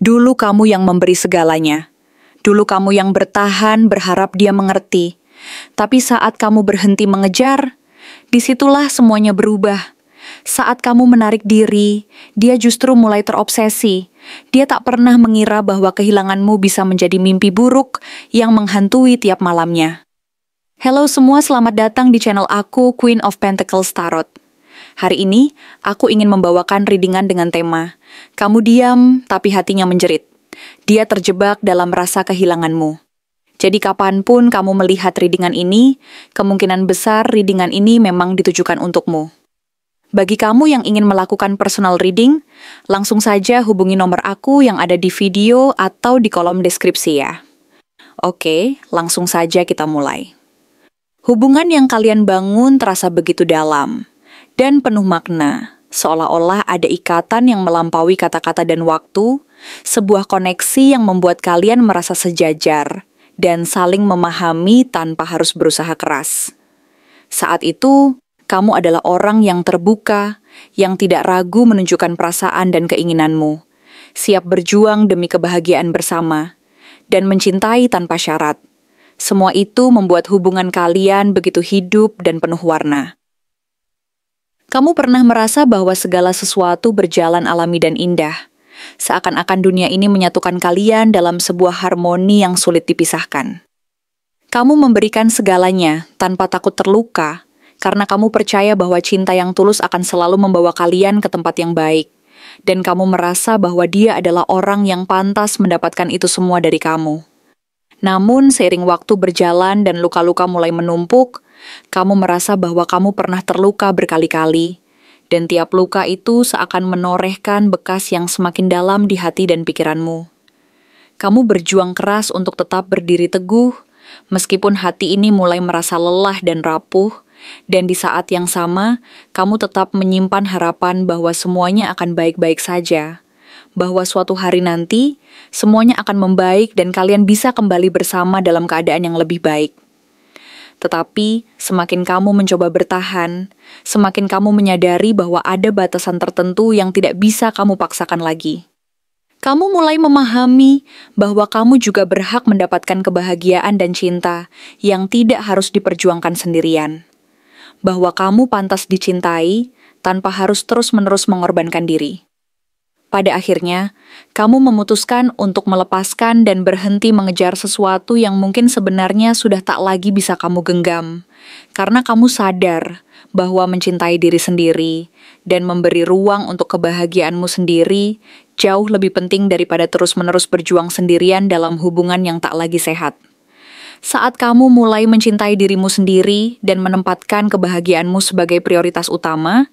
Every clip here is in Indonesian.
Dulu kamu yang memberi segalanya. Dulu kamu yang bertahan, berharap dia mengerti. Tapi saat kamu berhenti mengejar, disitulah semuanya berubah. Saat kamu menarik diri, dia justru mulai terobsesi. Dia tak pernah mengira bahwa kehilanganmu bisa menjadi mimpi buruk yang menghantui tiap malamnya. Halo semua, selamat datang di channel aku, Queen of Pentacles Tarot. Hari ini, aku ingin membawakan readingan dengan tema, kamu diam, tapi hatinya menjerit. Dia terjebak dalam rasa kehilanganmu. Jadi kapanpun kamu melihat readingan ini, kemungkinan besar readingan ini memang ditujukan untukmu. Bagi kamu yang ingin melakukan personal reading, langsung saja hubungi nomor aku yang ada di video atau di kolom deskripsi ya. Oke, langsung saja kita mulai. Hubungan yang kalian bangun terasa begitu dalam dan penuh makna, seolah-olah ada ikatan yang melampaui kata-kata dan waktu, sebuah koneksi yang membuat kalian merasa sejajar dan saling memahami tanpa harus berusaha keras. Saat itu, kamu adalah orang yang terbuka, yang tidak ragu menunjukkan perasaan dan keinginanmu, siap berjuang demi kebahagiaan bersama, dan mencintai tanpa syarat. Semua itu membuat hubungan kalian begitu hidup dan penuh warna. Kamu pernah merasa bahwa segala sesuatu berjalan alami dan indah, seakan-akan dunia ini menyatukan kalian dalam sebuah harmoni yang sulit dipisahkan. Kamu memberikan segalanya tanpa takut terluka, karena kamu percaya bahwa cinta yang tulus akan selalu membawa kalian ke tempat yang baik, dan kamu merasa bahwa dia adalah orang yang pantas mendapatkan itu semua dari kamu. Namun, seiring waktu berjalan dan luka-luka mulai menumpuk, kamu merasa bahwa kamu pernah terluka berkali-kali, dan tiap luka itu seakan menorehkan bekas yang semakin dalam di hati dan pikiranmu. Kamu berjuang keras untuk tetap berdiri teguh, meskipun hati ini mulai merasa lelah dan rapuh, dan di saat yang sama, kamu tetap menyimpan harapan bahwa semuanya akan baik-baik saja, bahwa suatu hari nanti, semuanya akan membaik dan kalian bisa kembali bersama dalam keadaan yang lebih baik. Tetapi, semakin kamu mencoba bertahan, semakin kamu menyadari bahwa ada batasan tertentu yang tidak bisa kamu paksakan lagi. Kamu mulai memahami bahwa kamu juga berhak mendapatkan kebahagiaan dan cinta yang tidak harus diperjuangkan sendirian. Bahwa kamu pantas dicintai tanpa harus terus-menerus mengorbankan diri. Pada akhirnya, kamu memutuskan untuk melepaskan dan berhenti mengejar sesuatu yang mungkin sebenarnya sudah tak lagi bisa kamu genggam. Karena kamu sadar bahwa mencintai diri sendiri dan memberi ruang untuk kebahagiaanmu sendiri jauh lebih penting daripada terus-menerus berjuang sendirian dalam hubungan yang tak lagi sehat. Saat kamu mulai mencintai dirimu sendiri dan menempatkan kebahagiaanmu sebagai prioritas utama,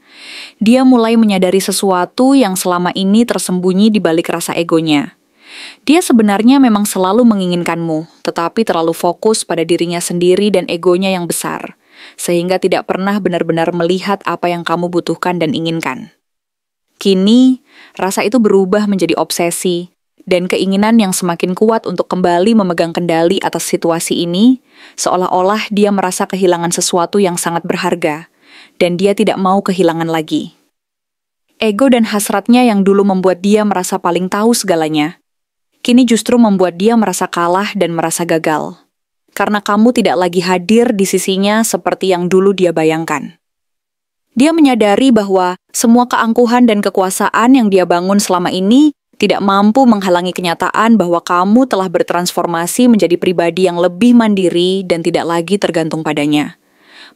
dia mulai menyadari sesuatu yang selama ini tersembunyi di balik rasa egonya. Dia sebenarnya memang selalu menginginkanmu, tetapi terlalu fokus pada dirinya sendiri dan egonya yang besar, sehingga tidak pernah benar-benar melihat apa yang kamu butuhkan dan inginkan. Kini, rasa itu berubah menjadi obsesi, dan keinginan yang semakin kuat untuk kembali memegang kendali atas situasi ini, seolah-olah dia merasa kehilangan sesuatu yang sangat berharga, dan dia tidak mau kehilangan lagi. Ego dan hasratnya yang dulu membuat dia merasa paling tahu segalanya, kini justru membuat dia merasa kalah dan merasa gagal. Karena kamu tidak lagi hadir di sisinya seperti yang dulu dia bayangkan. Dia menyadari bahwa semua keangkuhan dan kekuasaan yang dia bangun selama ini tidak mampu menghalangi kenyataan bahwa kamu telah bertransformasi menjadi pribadi yang lebih mandiri dan tidak lagi tergantung padanya.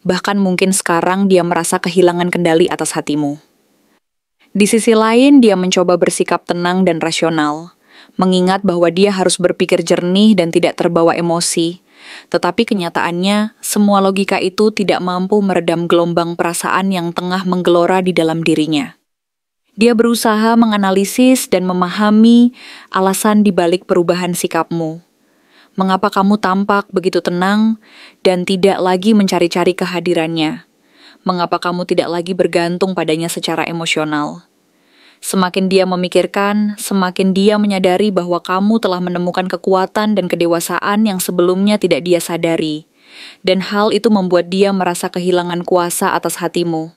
Bahkan mungkin sekarang dia merasa kehilangan kendali atas hatimu. Di sisi lain, dia mencoba bersikap tenang dan rasional, mengingat bahwa dia harus berpikir jernih dan tidak terbawa emosi. Tetapi kenyataannya, semua logika itu tidak mampu meredam gelombang perasaan yang tengah menggelora di dalam dirinya. Dia berusaha menganalisis dan memahami alasan di balik perubahan sikapmu. Mengapa kamu tampak begitu tenang dan tidak lagi mencari-cari kehadirannya? Mengapa kamu tidak lagi bergantung padanya secara emosional? Semakin dia memikirkan, semakin dia menyadari bahwa kamu telah menemukan kekuatan dan kedewasaan yang sebelumnya tidak dia sadari. Dan hal itu membuat dia merasa kehilangan kuasa atas hatimu.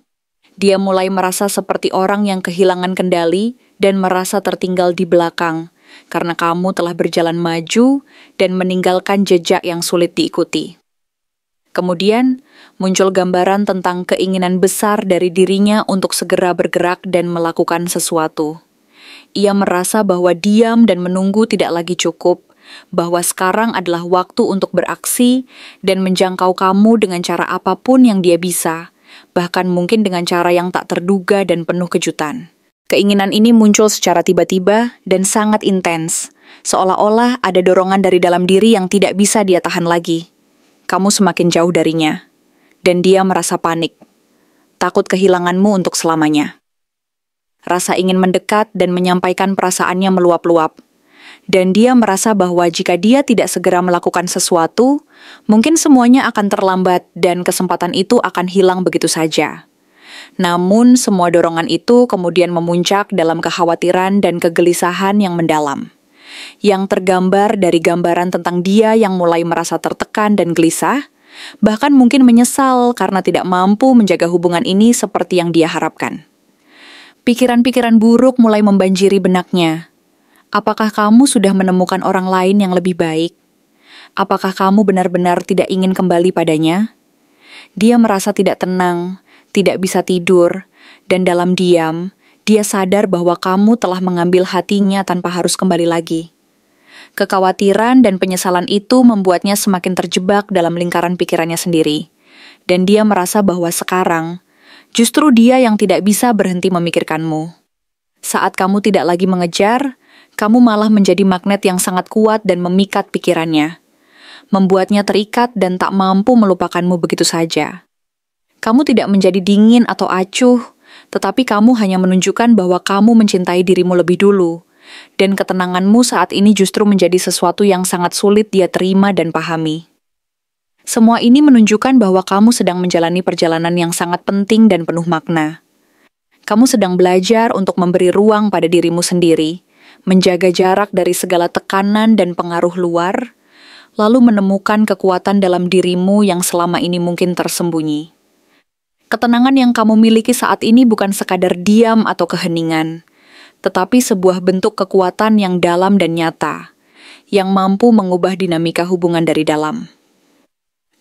Dia mulai merasa seperti orang yang kehilangan kendali dan merasa tertinggal di belakang, karena kamu telah berjalan maju dan meninggalkan jejak yang sulit diikuti. Kemudian, muncul gambaran tentang keinginan besar dari dirinya untuk segera bergerak dan melakukan sesuatu. Ia merasa bahwa diam dan menunggu tidak lagi cukup, bahwa sekarang adalah waktu untuk beraksi dan menjangkau kamu dengan cara apapun yang dia bisa, bahkan mungkin dengan cara yang tak terduga dan penuh kejutan. Keinginan ini muncul secara tiba-tiba dan sangat intens, seolah-olah ada dorongan dari dalam diri yang tidak bisa dia tahan lagi. Kamu semakin jauh darinya, dan dia merasa panik, takut kehilanganmu untuk selamanya. Rasa ingin mendekat dan menyampaikan perasaannya meluap-luap, dan dia merasa bahwa jika dia tidak segera melakukan sesuatu, mungkin semuanya akan terlambat dan kesempatan itu akan hilang begitu saja. Namun, semua dorongan itu kemudian memuncak dalam kekhawatiran dan kegelisahan yang mendalam, yang tergambar dari gambaran tentang dia yang mulai merasa tertekan dan gelisah, bahkan mungkin menyesal karena tidak mampu menjaga hubungan ini seperti yang dia harapkan. Pikiran-pikiran buruk mulai membanjiri benaknya. Apakah kamu sudah menemukan orang lain yang lebih baik? Apakah kamu benar-benar tidak ingin kembali padanya? Dia merasa tidak tenang, tidak bisa tidur, dan dalam diam, dia sadar bahwa kamu telah mengambil hatinya tanpa harus kembali lagi. Kekhawatiran dan penyesalan itu membuatnya semakin terjebak dalam lingkaran pikirannya sendiri, dan dia merasa bahwa sekarang, justru dia yang tidak bisa berhenti memikirkanmu. Saat kamu tidak lagi mengejar, kamu malah menjadi magnet yang sangat kuat dan memikat pikirannya, membuatnya terikat dan tak mampu melupakanmu begitu saja. Kamu tidak menjadi dingin atau acuh, tetapi kamu hanya menunjukkan bahwa kamu mencintai dirimu lebih dulu, dan ketenanganmu saat ini justru menjadi sesuatu yang sangat sulit dia terima dan pahami. Semua ini menunjukkan bahwa kamu sedang menjalani perjalanan yang sangat penting dan penuh makna. Kamu sedang belajar untuk memberi ruang pada dirimu sendiri, menjaga jarak dari segala tekanan dan pengaruh luar, lalu menemukan kekuatan dalam dirimu yang selama ini mungkin tersembunyi. Ketenangan yang kamu miliki saat ini bukan sekadar diam atau keheningan, tetapi sebuah bentuk kekuatan yang dalam dan nyata, yang mampu mengubah dinamika hubungan dari dalam.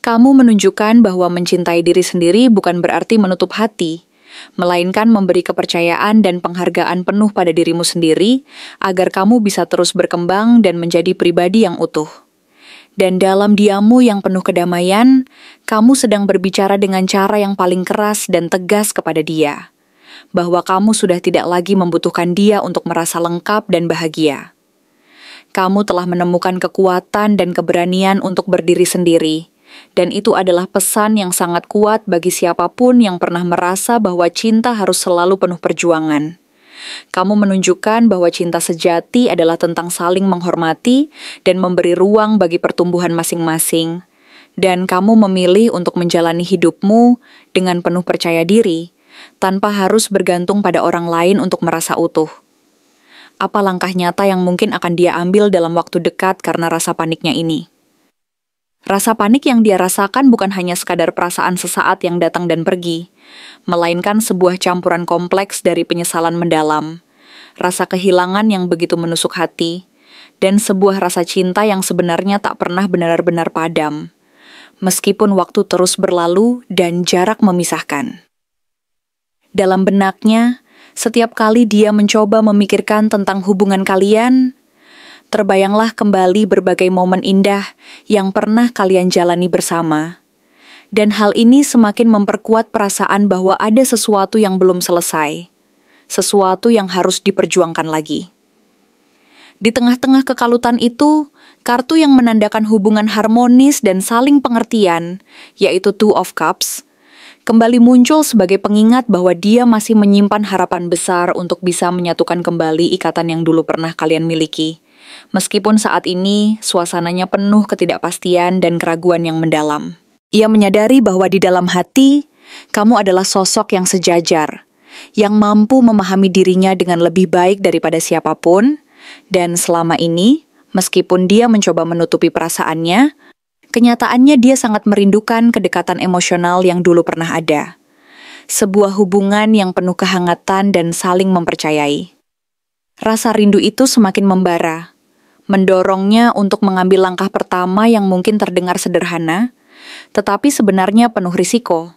Kamu menunjukkan bahwa mencintai diri sendiri bukan berarti menutup hati, melainkan memberi kepercayaan dan penghargaan penuh pada dirimu sendiri agar kamu bisa terus berkembang dan menjadi pribadi yang utuh. Dan dalam diammu yang penuh kedamaian, kamu sedang berbicara dengan cara yang paling keras dan tegas kepada dia, bahwa kamu sudah tidak lagi membutuhkan dia untuk merasa lengkap dan bahagia. Kamu telah menemukan kekuatan dan keberanian untuk berdiri sendiri, dan itu adalah pesan yang sangat kuat bagi siapapun yang pernah merasa bahwa cinta harus selalu penuh perjuangan. Kamu menunjukkan bahwa cinta sejati adalah tentang saling menghormati dan memberi ruang bagi pertumbuhan masing-masing. Dan kamu memilih untuk menjalani hidupmu dengan penuh percaya diri, tanpa harus bergantung pada orang lain untuk merasa utuh. Apa langkah nyata yang mungkin akan dia ambil dalam waktu dekat karena rasa paniknya ini? Rasa panik yang dia rasakan bukan hanya sekadar perasaan sesaat yang datang dan pergi, melainkan sebuah campuran kompleks dari penyesalan mendalam, rasa kehilangan yang begitu menusuk hati, dan sebuah rasa cinta yang sebenarnya tak pernah benar-benar padam, meskipun waktu terus berlalu dan jarak memisahkan. Dalam benaknya, setiap kali dia mencoba memikirkan tentang hubungan kalian, terbayanglah kembali berbagai momen indah yang pernah kalian jalani bersama. Dan hal ini semakin memperkuat perasaan bahwa ada sesuatu yang belum selesai, sesuatu yang harus diperjuangkan lagi. Di tengah-tengah kekalutan itu, kartu yang menandakan hubungan harmonis dan saling pengertian, yaitu Two of Cups, kembali muncul sebagai pengingat bahwa dia masih menyimpan harapan besar untuk bisa menyatukan kembali ikatan yang dulu pernah kalian miliki. Meskipun saat ini suasananya penuh ketidakpastian dan keraguan yang mendalam. Ia menyadari bahwa di dalam hati, kamu adalah sosok yang sejajar, yang mampu memahami dirinya dengan lebih baik daripada siapapun, dan selama ini, meskipun dia mencoba menutupi perasaannya, kenyataannya dia sangat merindukan kedekatan emosional yang dulu pernah ada. Sebuah hubungan yang penuh kehangatan dan saling mempercayai. Rasa rindu itu semakin membara, mendorongnya untuk mengambil langkah pertama yang mungkin terdengar sederhana, tetapi sebenarnya penuh risiko,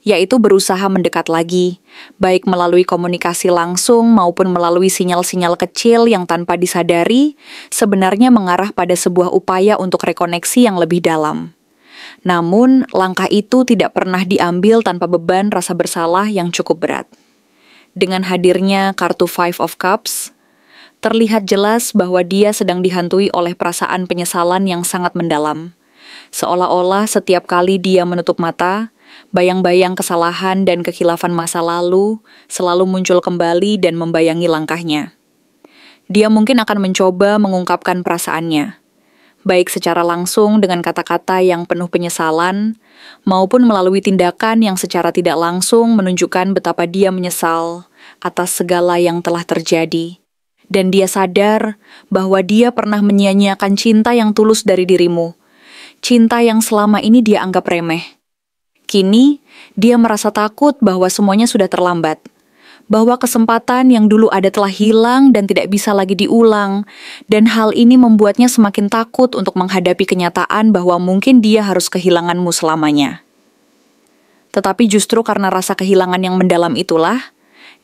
yaitu berusaha mendekat lagi, baik melalui komunikasi langsung maupun melalui sinyal-sinyal kecil yang tanpa disadari sebenarnya mengarah pada sebuah upaya untuk rekoneksi yang lebih dalam. Namun, langkah itu tidak pernah diambil tanpa beban rasa bersalah yang cukup berat. Dengan hadirnya kartu Five of Cups, terlihat jelas bahwa dia sedang dihantui oleh perasaan penyesalan yang sangat mendalam. Seolah-olah setiap kali dia menutup mata, bayang-bayang kesalahan dan kekhilafan masa lalu selalu muncul kembali dan membayangi langkahnya. Dia mungkin akan mencoba mengungkapkan perasaannya, baik secara langsung dengan kata-kata yang penuh penyesalan, maupun melalui tindakan yang secara tidak langsung menunjukkan betapa dia menyesal atas segala yang telah terjadi. Dan dia sadar bahwa dia pernah menyia-nyiakan cinta yang tulus dari dirimu, cinta yang selama ini dia anggap remeh. Kini, dia merasa takut bahwa semuanya sudah terlambat, bahwa kesempatan yang dulu ada telah hilang dan tidak bisa lagi diulang, dan hal ini membuatnya semakin takut untuk menghadapi kenyataan bahwa mungkin dia harus kehilanganmu selamanya. Tetapi justru karena rasa kehilangan yang mendalam itulah,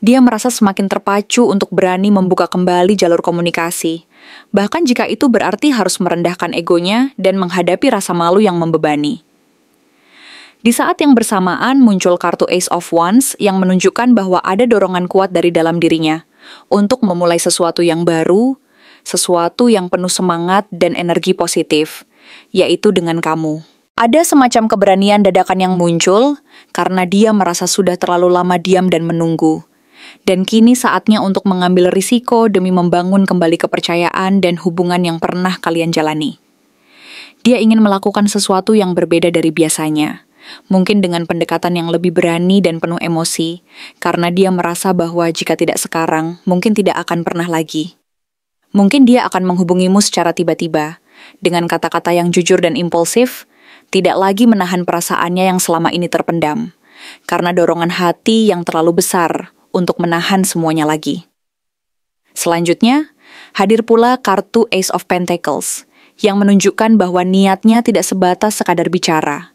dia merasa semakin terpacu untuk berani membuka kembali jalur komunikasi, bahkan jika itu berarti harus merendahkan egonya dan menghadapi rasa malu yang membebani. Di saat yang bersamaan muncul kartu Ace of Wands yang menunjukkan bahwa ada dorongan kuat dari dalam dirinya untuk memulai sesuatu yang baru, sesuatu yang penuh semangat dan energi positif, yaitu dengan kamu. Ada semacam keberanian dadakan yang muncul karena dia merasa sudah terlalu lama diam dan menunggu. Dan kini saatnya untuk mengambil risiko demi membangun kembali kepercayaan dan hubungan yang pernah kalian jalani. Dia ingin melakukan sesuatu yang berbeda dari biasanya. Mungkin dengan pendekatan yang lebih berani dan penuh emosi, karena dia merasa bahwa jika tidak sekarang, mungkin tidak akan pernah lagi. Mungkin dia akan menghubungimu secara tiba-tiba, dengan kata-kata yang jujur dan impulsif, tidak lagi menahan perasaannya yang selama ini terpendam, karena dorongan hati yang terlalu besar untuk menahan semuanya lagi. Selanjutnya, hadir pula kartu Ace of Pentacles, yang menunjukkan bahwa niatnya tidak sebatas sekadar bicara,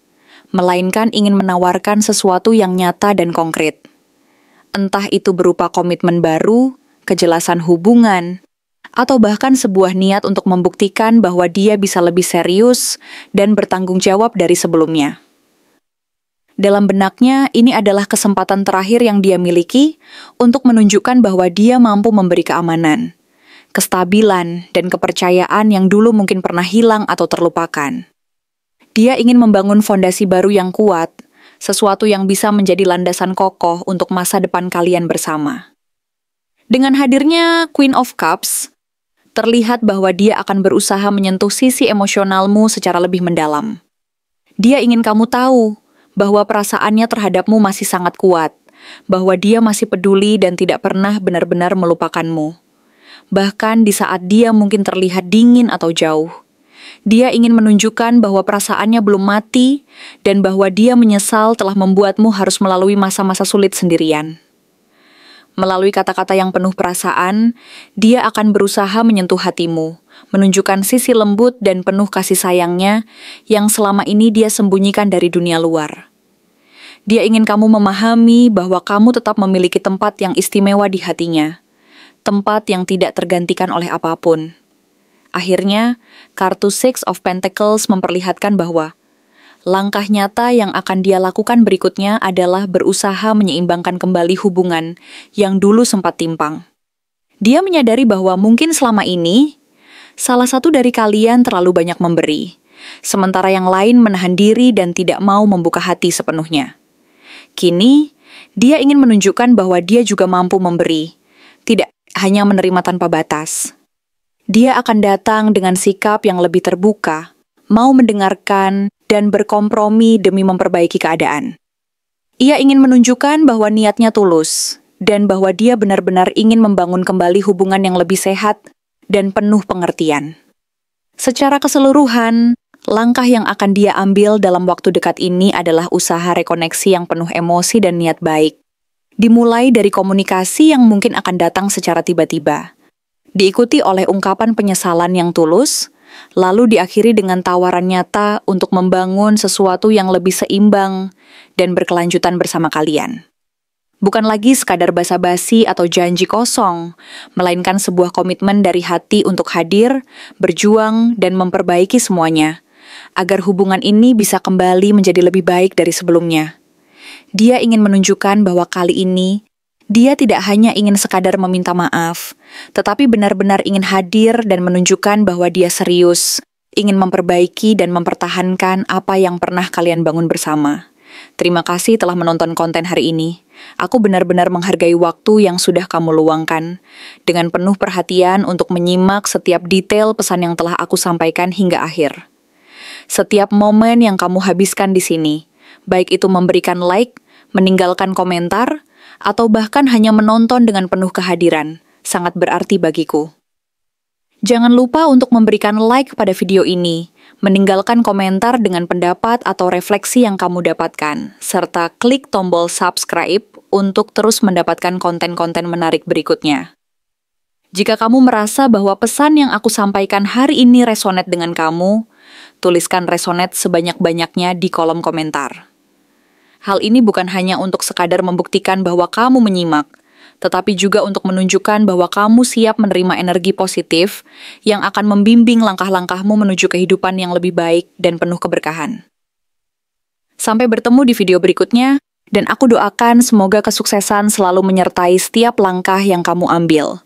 melainkan ingin menawarkan sesuatu yang nyata dan konkret. Entah itu berupa komitmen baru, kejelasan hubungan, atau bahkan sebuah niat untuk membuktikan bahwa dia bisa lebih serius dan bertanggung jawab dari sebelumnya. Dalam benaknya, ini adalah kesempatan terakhir yang dia miliki untuk menunjukkan bahwa dia mampu memberi keamanan, kestabilan, dan kepercayaan yang dulu mungkin pernah hilang atau terlupakan. Dia ingin membangun fondasi baru yang kuat, sesuatu yang bisa menjadi landasan kokoh untuk masa depan kalian bersama. Dengan hadirnya Queen of Cups, terlihat bahwa dia akan berusaha menyentuh sisi emosionalmu secara lebih mendalam. Dia ingin kamu tahu bahwa perasaannya terhadapmu masih sangat kuat, bahwa dia masih peduli dan tidak pernah benar-benar melupakanmu. Bahkan di saat dia mungkin terlihat dingin atau jauh, dia ingin menunjukkan bahwa perasaannya belum mati dan bahwa dia menyesal telah membuatmu harus melalui masa-masa sulit sendirian. Melalui kata-kata yang penuh perasaan, dia akan berusaha menyentuh hatimu, menunjukkan sisi lembut dan penuh kasih sayangnya yang selama ini dia sembunyikan dari dunia luar. Dia ingin kamu memahami bahwa kamu tetap memiliki tempat yang istimewa di hatinya, tempat yang tidak tergantikan oleh apapun. Akhirnya, kartu Six of Pentacles memperlihatkan bahwa langkah nyata yang akan dia lakukan berikutnya adalah berusaha menyeimbangkan kembali hubungan yang dulu sempat timpang. Dia menyadari bahwa mungkin selama ini, salah satu dari kalian terlalu banyak memberi, sementara yang lain menahan diri dan tidak mau membuka hati sepenuhnya. Kini, dia ingin menunjukkan bahwa dia juga mampu memberi, tidak hanya menerima tanpa batas. Dia akan datang dengan sikap yang lebih terbuka, mau mendengarkan, dan berkompromi demi memperbaiki keadaan. Ia ingin menunjukkan bahwa niatnya tulus, dan bahwa dia benar-benar ingin membangun kembali hubungan yang lebih sehat dan penuh pengertian. Secara keseluruhan, langkah yang akan dia ambil dalam waktu dekat ini adalah usaha rekoneksi yang penuh emosi dan niat baik. Dimulai dari komunikasi yang mungkin akan datang secara tiba-tiba, diikuti oleh ungkapan penyesalan yang tulus, lalu diakhiri dengan tawaran nyata untuk membangun sesuatu yang lebih seimbang dan berkelanjutan bersama kalian. Bukan lagi sekadar basa-basi atau janji kosong, melainkan sebuah komitmen dari hati untuk hadir, berjuang, dan memperbaiki semuanya, agar hubungan ini bisa kembali menjadi lebih baik dari sebelumnya. Dia ingin menunjukkan bahwa kali ini, dia tidak hanya ingin sekadar meminta maaf, tetapi benar-benar ingin hadir dan menunjukkan bahwa dia serius, ingin memperbaiki dan mempertahankan apa yang pernah kalian bangun bersama. Terima kasih telah menonton konten hari ini. Aku benar-benar menghargai waktu yang sudah kamu luangkan, dengan penuh perhatian untuk menyimak setiap detail pesan yang telah aku sampaikan hingga akhir. Setiap momen yang kamu habiskan di sini, baik itu memberikan like, meninggalkan komentar, atau bahkan hanya menonton dengan penuh kehadiran, sangat berarti bagiku. Jangan lupa untuk memberikan like pada video ini, meninggalkan komentar dengan pendapat atau refleksi yang kamu dapatkan, serta klik tombol subscribe untuk terus mendapatkan konten-konten menarik berikutnya. Jika kamu merasa bahwa pesan yang aku sampaikan hari ini resonate dengan kamu, tuliskan resonate sebanyak-banyaknya di kolom komentar. Hal ini bukan hanya untuk sekadar membuktikan bahwa kamu menyimak, tetapi juga untuk menunjukkan bahwa kamu siap menerima energi positif yang akan membimbing langkah-langkahmu menuju kehidupan yang lebih baik dan penuh keberkahan. Sampai bertemu di video berikutnya, dan aku doakan semoga kesuksesan selalu menyertai setiap langkah yang kamu ambil,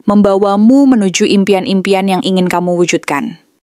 membawamu menuju impian-impian yang ingin kamu wujudkan.